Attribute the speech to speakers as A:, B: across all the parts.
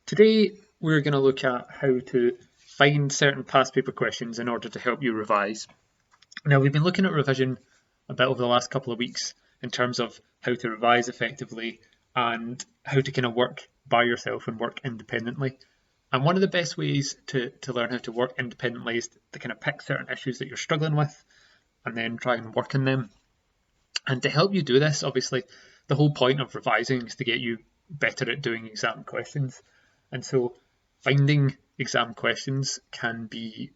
A: Today, we're going to look at how to find certain past paper questions in order to help you revise. Now, we've been looking at revision a bit over the last couple of weeks in terms of how to revise effectively and how to kind of work by yourself and work independently. And one of the best ways to learn how to work independently is to kind of pick certain issues that you're struggling with and then try and work on them. And to help you do this, obviously, the whole point of revising is to get you better at doing exam questions. And so finding exam questions can be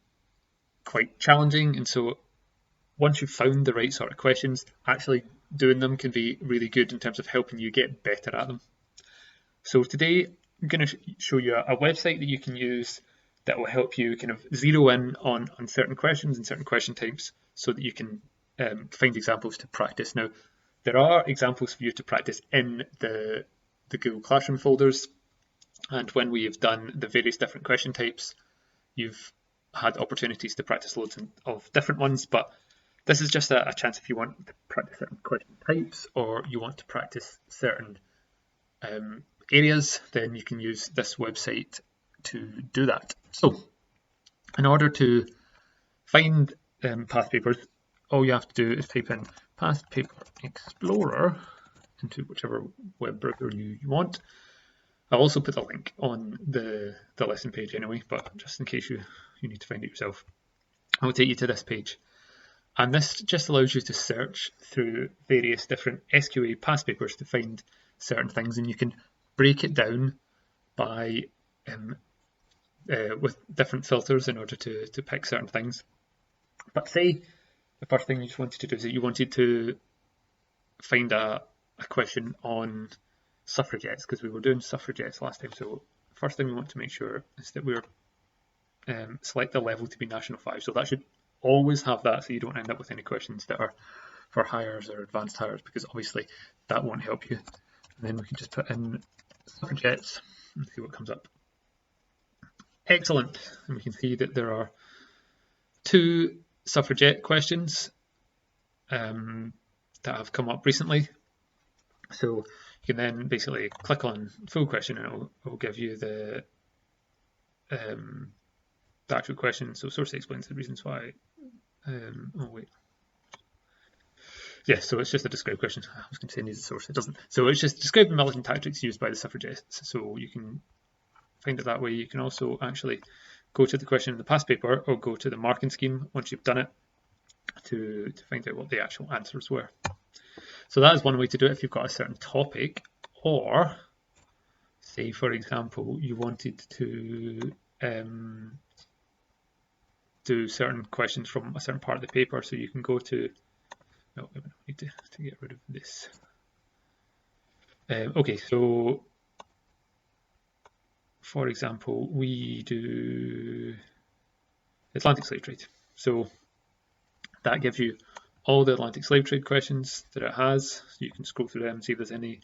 A: quite challenging. And so once you've found the right sort of questions, actually doing them can be really good in terms of helping you get better at them. So today I'm going to show you a website that you can use that will help you kind of zero in on certain questions and certain question types so that you can find examples to practice. Now, there are examples for you to practice in the Google Classroom folders. And when we have done the various different question types, you've had opportunities to practice loads of different ones, but this is just a chance if you want to practice certain question types or you want to practice certain areas, then you can use this website to do that. So in order to find past papers, all you have to do is type in Past Paper Explorer into whichever web browser you want. I'll also put a link on the lesson page anyway, but just in case you need to find it yourself, I'll take you to this page. And this just allows you to search through various different SQA past papers to find certain things, and you can break it down by with different filters in order to pick certain things. But say the first thing you just wanted to do is that you wanted to find a question on suffragettes, because we were doing suffragettes last time. So first thing we want to make sure is that we're select the level to be National 5. So that should always have that, so you don't end up with any questions that are for hires or advanced hires, because obviously that won't help you. And then we can just put in suffragettes and see what comes up. Excellent. And we can see that there are 2 suffragette questions that have come up recently. So you can then basically click on full question and it will give you the actual question. So source explains the reasons why. Oh wait. Yeah, so it's just a describe question. I was going to say needs a source. It doesn't. So it's just describe the militant tactics used by the suffragettes. So you can find it that way. You can also actually go to the question in the past paper or go to the marking scheme once you've done it to find out what the actual answers were. So that is one way to do it if you've got a certain topic, or say, for example, you wanted to do certain questions from a certain part of the paper. So you can go to, no, we need to get rid of this. Okay, so for example, we do Atlantic slave trade. So that gives you all the Atlantic slave trade questions that it has. So you can scroll through them and see if there's any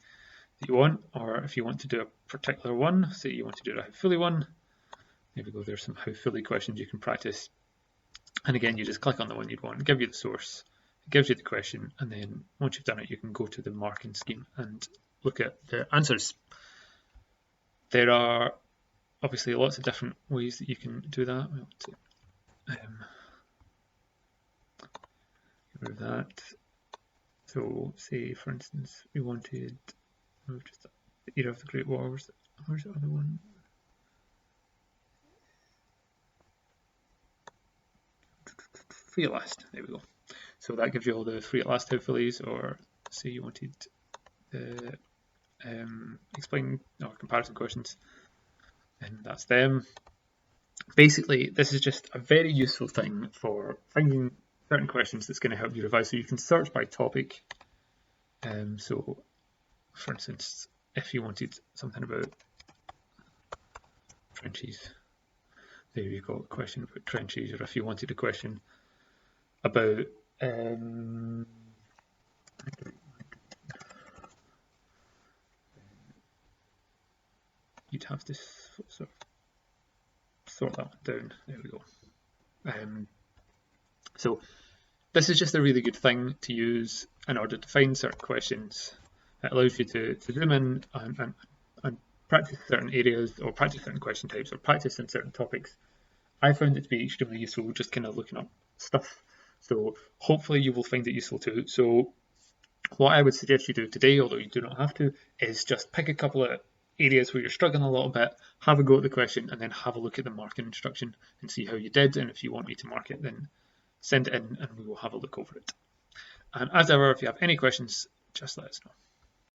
A: that you want, or if you want to do a particular one, say you want to do a how fully one, there we go, there's some how fully questions you can practice. And again, you just click on the one you'd want, give you the source, it gives you the question, and then once you've done it, you can go to the marking scheme and look at the answers. There are obviously lots of different ways that you can do that. We want to get rid of that. So say, for instance, we wanted just the era of the Great Wars. Where's the other one? Free at last. There we go. So that gives you all the free at last hopefullies, or say you wanted the explain or comparison questions, and that's them. Basically, this is just a very useful thing for finding certain questions that's going to help you revise. So you can search by topic. So, for instance, if you wanted something about trenches, there you go, a question about trenches, or if you wanted a question about you'd have to sort that one down. There we go. So this is just a really good thing to use in order to find certain questions. It allows you to zoom in and practice certain areas or practice certain question types or practice in certain topics, I found it to be extremely useful just kind of looking up stuff. So hopefully you will find it useful too. So what I would suggest you do today, although you do not have to, is just pick a couple of areas where you're struggling a little bit, have a go at the question, and then have a look at the marking instruction and see how you did. And if you want me to mark it, then send it in and we will have a look over it. And as ever, if you have any questions, just let us know.